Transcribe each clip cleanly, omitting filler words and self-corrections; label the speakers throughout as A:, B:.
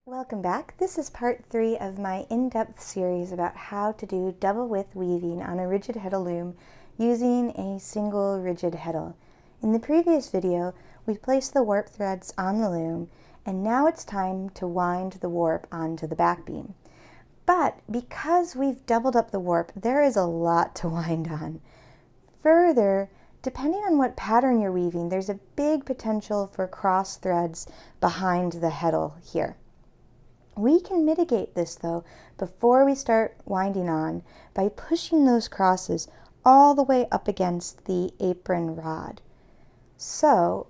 A: Welcome back. This is part 3 of my in-depth series about how to do double width weaving on a rigid heddle loom using a single rigid heddle. In the previous video, we placed the warp threads on the loom, and now it's time to wind the warp onto the back beam. But because we've doubled up the warp, there is a lot to wind on. Further, depending on what pattern you're weaving, there's a big potential for cross threads behind the heddle here. We can mitigate this though before we start winding on by pushing those crosses all the way up against the apron rod. So,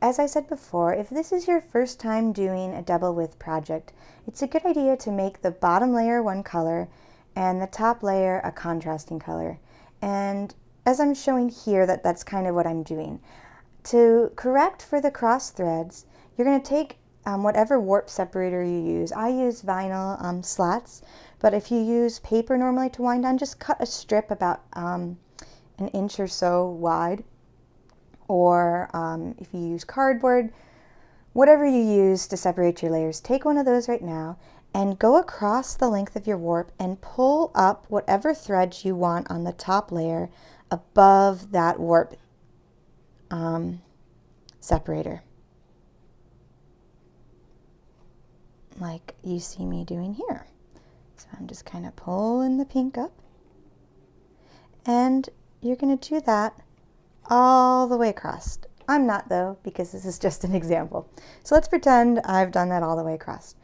A: as I said before, if this is your first time doing a double width project, it's a good idea to make the bottom layer one color and the top layer a contrasting color. And as I'm showing here, that's kind of what I'm doing. To correct for the cross threads, you're going to take whatever warp separator you use. I use vinyl slats, but if you use paper normally to wind on, just cut a strip about an inch or so wide. Or if you use cardboard, whatever you use to separate your layers, take one of those right now and go across the length of your warp and pull up whatever threads you want on the top layer above that warp separator, like you see me doing here. So I'm just kind of pulling the pink up, and you're going to do that all the way across. I'm not though, because this is just an example. So let's pretend I've done that all the way across.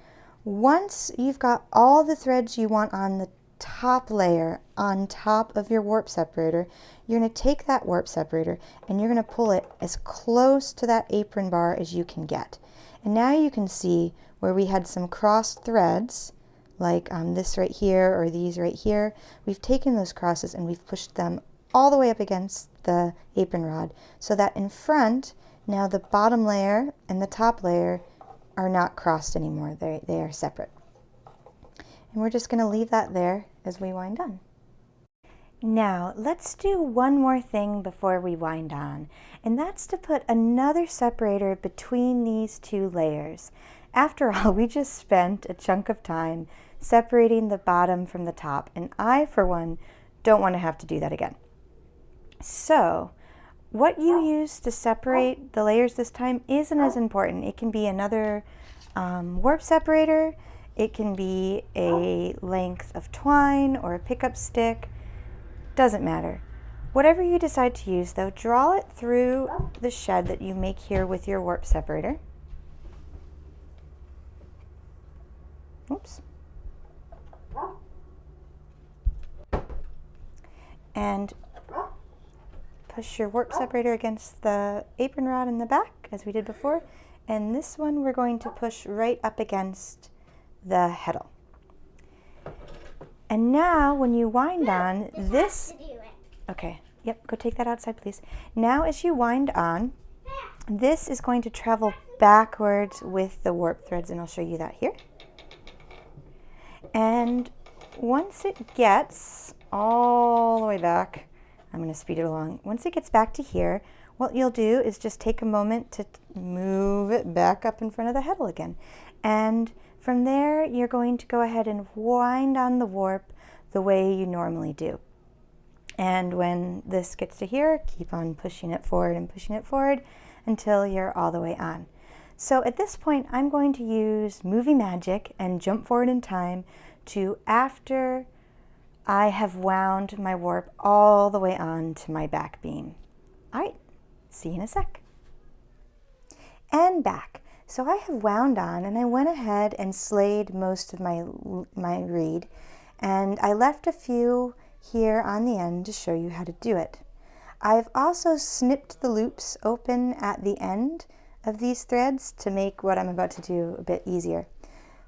A: Once you've got all the threads you want on the top layer on top of your warp separator, you're going to take that warp separator and you're going to pull it as close to that apron bar as you can get. And now you can see where we had some crossed threads, like this right here or these right here. We've taken those crosses and we've pushed them all the way up against the apron rod, so that in front, now the bottom layer and the top layer are not crossed anymore. They are separate. And we're just going to leave that there as we wind on. Now, let's do one more thing before we wind on, and that's to put another separator between these two layers. After all, we just spent a chunk of time separating the bottom from the top, and I, for one, don't want to have to do that again. So, what you use to separate the layers this time isn't as important. It can be another warp separator, it can be a length of twine or a pickup stick, doesn't matter. Whatever you decide to use though, draw it through the shed that you make here with your warp separator. Oops. And push your warp separator against the apron rod in the back, as we did before. And this one we're going to push right up against the heddle. And now when you wind on this, okay, yep, go take that outside please. Now as you wind on, this is going to travel backwards with the warp threads, and I'll show you that here. And once it gets all the way back, I'm going to speed it along. Once it gets back to here, what you'll do is just take a moment to move it back up in front of the heddle again. And from there, you're going to go ahead and wind on the warp the way you normally do. And when this gets to here, keep on pushing it forward and pushing it forward until you're all the way on. So at this point, I'm going to use movie magic and jump forward in time to after I have wound my warp all the way on to my back beam. All right, see you in a sec. And back. So I have wound on, and I went ahead and slayed most of my reed, and I left a few here on the end to show you how to do it. I've also snipped the loops open at the end of these threads to make what I'm about to do a bit easier.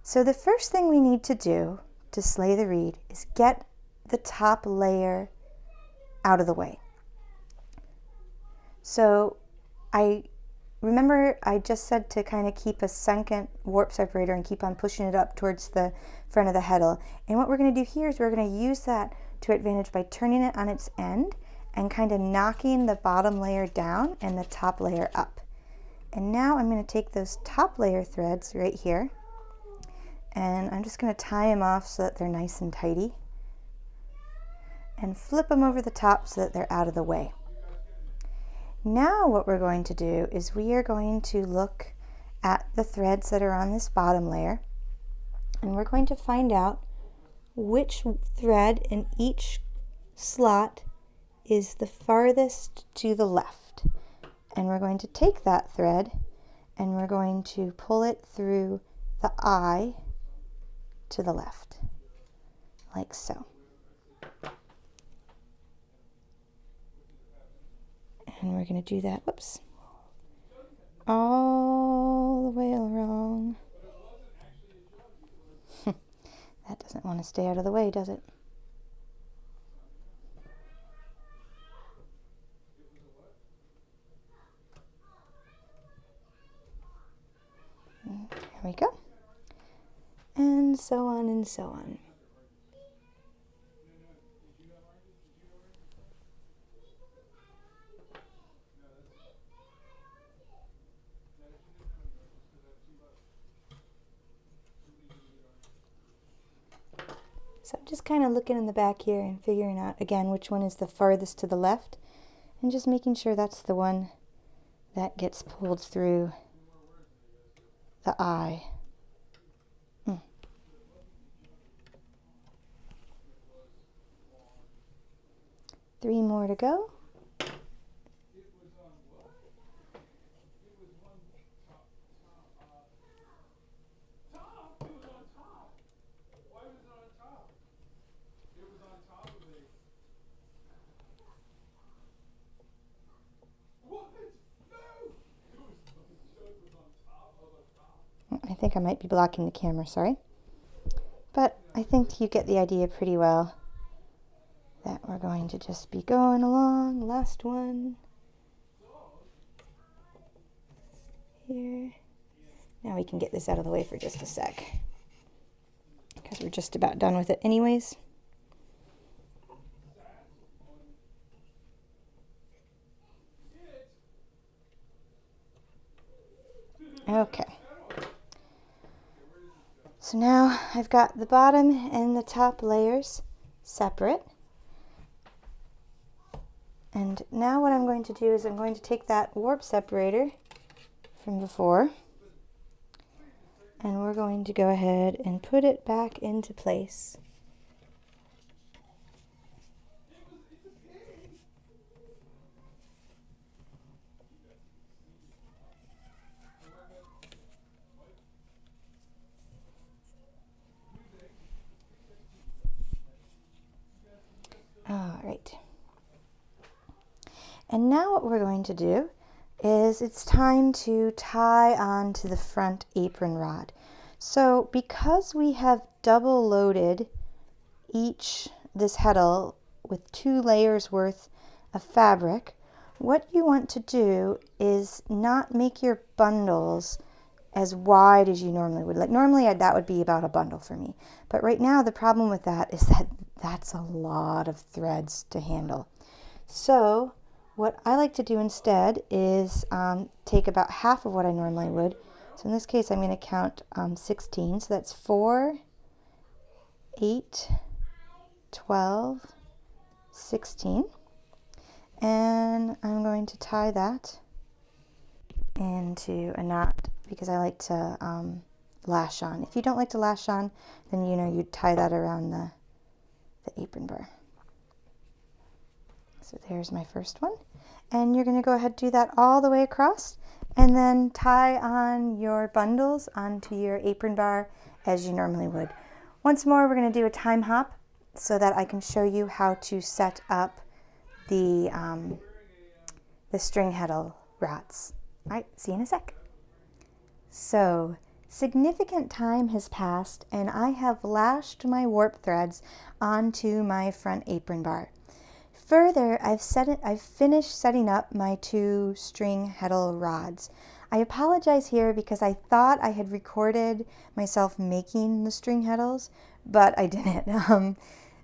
A: So the first thing we need to do to slay the reed is get the top layer out of the way. So remember I just said to kind of keep a second warp separator and keep on pushing it up towards the front of the heddle. And what we're going to do here is we're going to use that to advantage by turning it on its end and kind of knocking the bottom layer down and the top layer up. And now I'm going to take those top layer threads right here And I'm just going to tie them off so that they're nice and tidy, and flip them over the top so that they're out of the way. Now what we're going to do is we are going to look at the threads that are on this bottom layer, and we're going to find out which thread in each slot is the farthest to the left. And we're going to take that thread and we're going to pull it through the eye to the left, like so. And we're going to do that, whoops, all the way along. That doesn't want to stay out of the way, does it? There we go. And so on and so on. So I'm just kind of looking in the back here and figuring out again which one is the farthest to the left, and just making sure that's the one that gets pulled through the eye. 3 more to go. I think I might be blocking the camera, sorry. But I think you get the idea pretty well that we're going to just be going along. Last one. Here. Now we can get this out of the way for just a sec, because we're just about done with it anyways. Okay. So now I've got the bottom and the top layers separate. And now what I'm going to do is I'm going to take that warp separator from before, and we're going to go ahead and put it back into place. All right. And now what we're going to do is it's time to tie on to the front apron rod. So because we have double loaded this heddle with 2 layers worth of fabric, what you want to do is not make your bundles as wide as you normally would. Like normally that would be about a bundle for me. But right now the problem with that is that that's a lot of threads to handle. So what I like to do instead is take about half of what I normally would. So in this case, I'm going to count 16. So that's 4, 8, 12, 16. And I'm going to tie that into a knot because I like to lash on. If you don't like to lash on, then you'd tie that around the apron bar. So there's my first one. And you're going to go ahead and do that all the way across, and then tie on your bundles onto your apron bar as you normally would. Once more, we're going to do a time hop so that I can show you how to set up the string heddle rods. All right, see you in a sec. So significant time has passed and I have lashed my warp threads onto my front apron bar. Further, I've finished setting up my 2 string heddle rods. I apologize here because I thought I had recorded myself making the string heddles, but I didn't.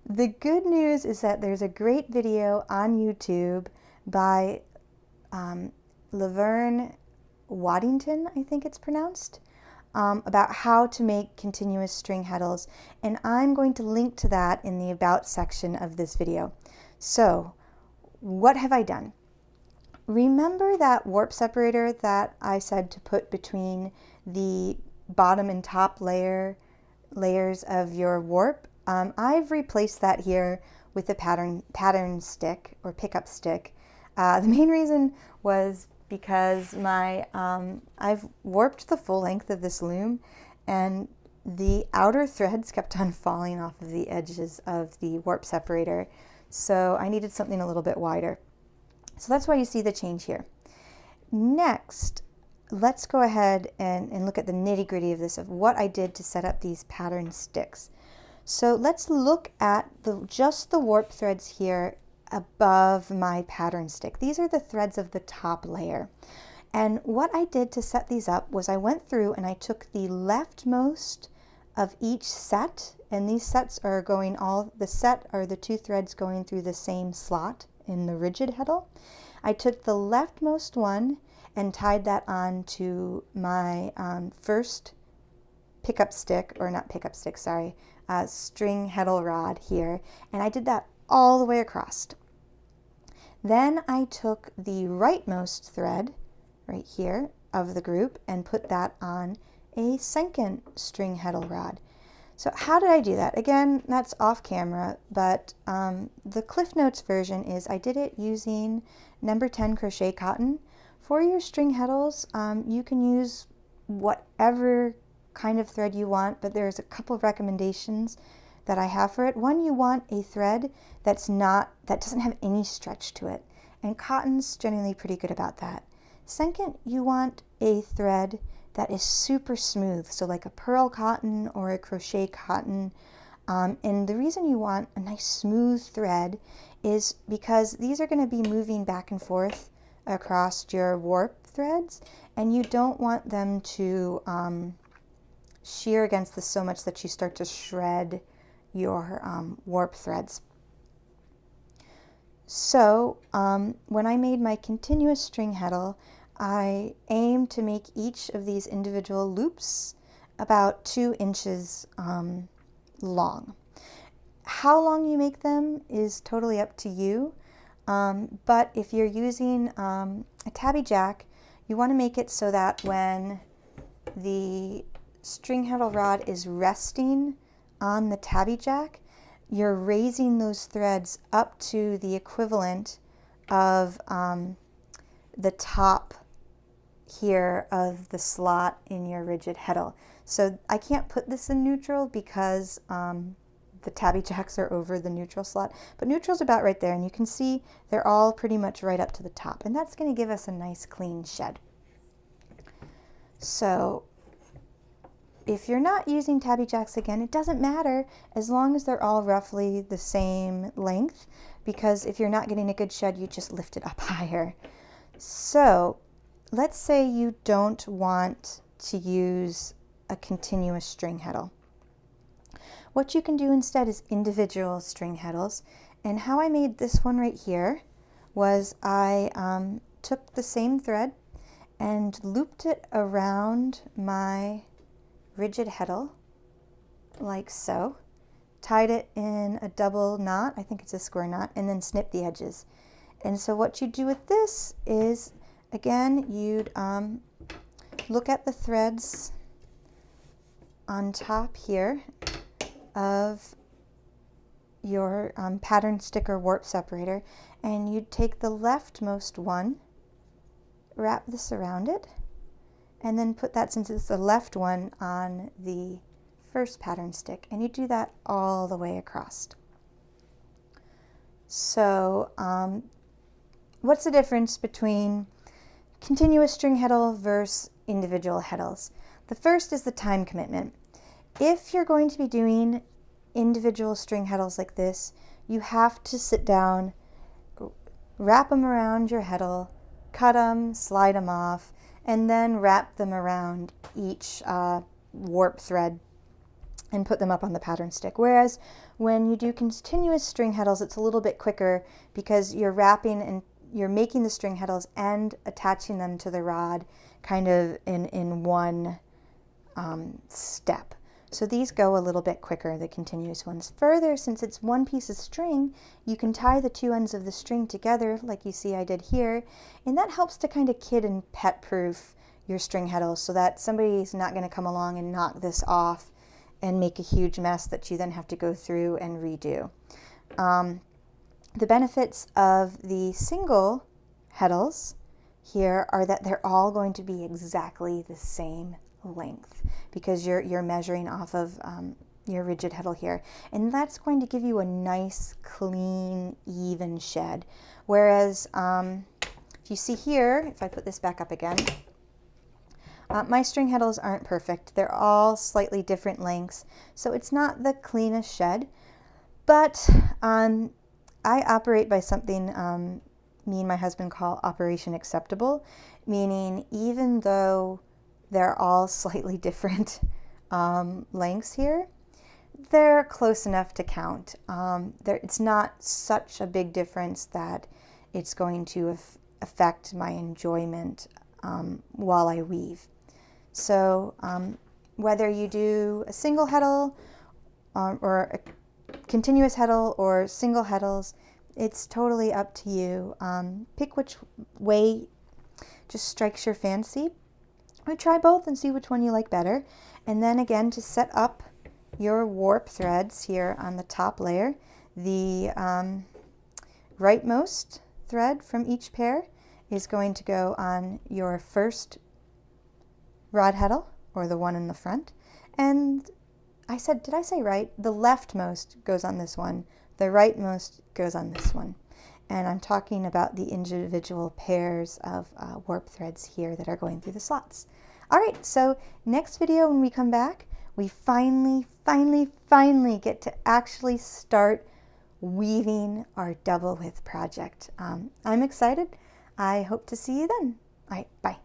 A: The good news is that there's a great video on YouTube by Laverne Waddington, I think it's pronounced, about how to make continuous string heddles, and I'm going to link to that in the About section of this video. So, what have I done? Remember that warp separator that I said to put between the bottom and top layers of your warp? I've replaced that here with a pattern stick or pickup stick. The main reason was because I've warped the full length of this loom, and the outer threads kept on falling off of the edges of the warp separator, so I needed something a little bit wider. So that's why you see the change here. Next, let's go ahead and look at the nitty-gritty of this, of what I did to set up these pattern sticks. So let's look at just the warp threads here above my pattern stick. These are the threads of the top layer. And what I did to set these up was I went through and I took the leftmost of each set, and these sets are going the set are the two threads going through the same slot in the rigid heddle. I took the leftmost one and tied that on to my first pickup stick, or not pickup stick, sorry, string heddle rod here, and I did that all the way across. Then I took the rightmost thread right here of the group and put that on a second string heddle rod. So how did I do that? Again, that's off camera, but the Cliff Notes version is I did it using number 10 crochet cotton. For your string heddles, you can use whatever kind of thread you want, but there's a couple of recommendations that I have for it. One, you want a thread that doesn't have any stretch to it, and cotton's generally pretty good about that. Second, you want a thread that is super smooth, so like a pearl cotton or a crochet cotton. And the reason you want a nice smooth thread is because these are going to be moving back and forth across your warp threads, and you don't want them to shear against this so much that you start to shred your warp threads. So when I made my continuous string heddle, I aimed to make each of these individual loops about 2 inches long. How long you make them is totally up to you, but if you're using a tabby jack, you want to make it so that when the string heddle rod is resting on the tabby jack, you're raising those threads up to the equivalent of the top here of the slot in your rigid heddle. So I can't put this in neutral because the tabby jacks are over the neutral slot, but neutral's about right there, and you can see they're all pretty much right up to the top, and that's going to give us a nice clean shed. So if you're not using tabby jacks, again, it doesn't matter as long as they're all roughly the same length, because if you're not getting a good shed, you just lift it up higher. So let's say you don't want to use a continuous string heddle. What you can do instead is individual string heddles, and how I made this one right here was I took the same thread and looped it around my rigid heddle like so, tied it in a double knot, I think it's a square knot, and then snipped the edges. And so what you do with this is, again, you'd look at the threads on top here of your pattern sticker warp separator, and you'd take the leftmost one, wrap this around it, and then put that, since it's the left one, on the first pattern stick, and you do that all the way across. So what's the difference between continuous string heddle versus individual heddles? The first is the time commitment. If you're going to be doing individual string heddles like this, you have to sit down, wrap them around your heddle, cut them, slide them off, and then wrap them around each warp thread and put them up on the pattern stick. Whereas when you do continuous string heddles, it's a little bit quicker because you're wrapping and you're making the string heddles and attaching them to the rod kind of in one step. So these go a little bit quicker, the continuous ones. Further, since it's one piece of string, you can tie the two ends of the string together like you see I did here, and that helps to kind of kid and pet proof your string heddles so that somebody's not going to come along and knock this off and make a huge mess that you then have to go through and redo. The benefits of the single heddles here are that they're all going to be exactly the same length because you're measuring off of your rigid heddle here, and that's going to give you a nice, clean, even shed. Whereas if you see here, if I put this back up again, my string heddles aren't perfect. They're all slightly different lengths, so it's not the cleanest shed, but I operate by something me and my husband call Operation Acceptable, meaning even though they're all slightly different lengths here, they're close enough to count. It's not such a big difference that it's going to affect my enjoyment while I weave. So whether you do a single heddle or a continuous heddle or single heddles, it's totally up to you. Pick which way just strikes your fancy, or try both and see which one you like better. And then again, to set up your warp threads here on the top layer, the rightmost thread from each pair is going to go on your first rod heddle, or the one in the front. And did I say right? The leftmost goes on this one, the rightmost goes on this one. And I'm talking about the individual pairs of warp threads here that are going through the slots. All right, so next video when we come back, we finally get to actually start weaving our double width project. I'm excited. I hope to see you then. All right, bye.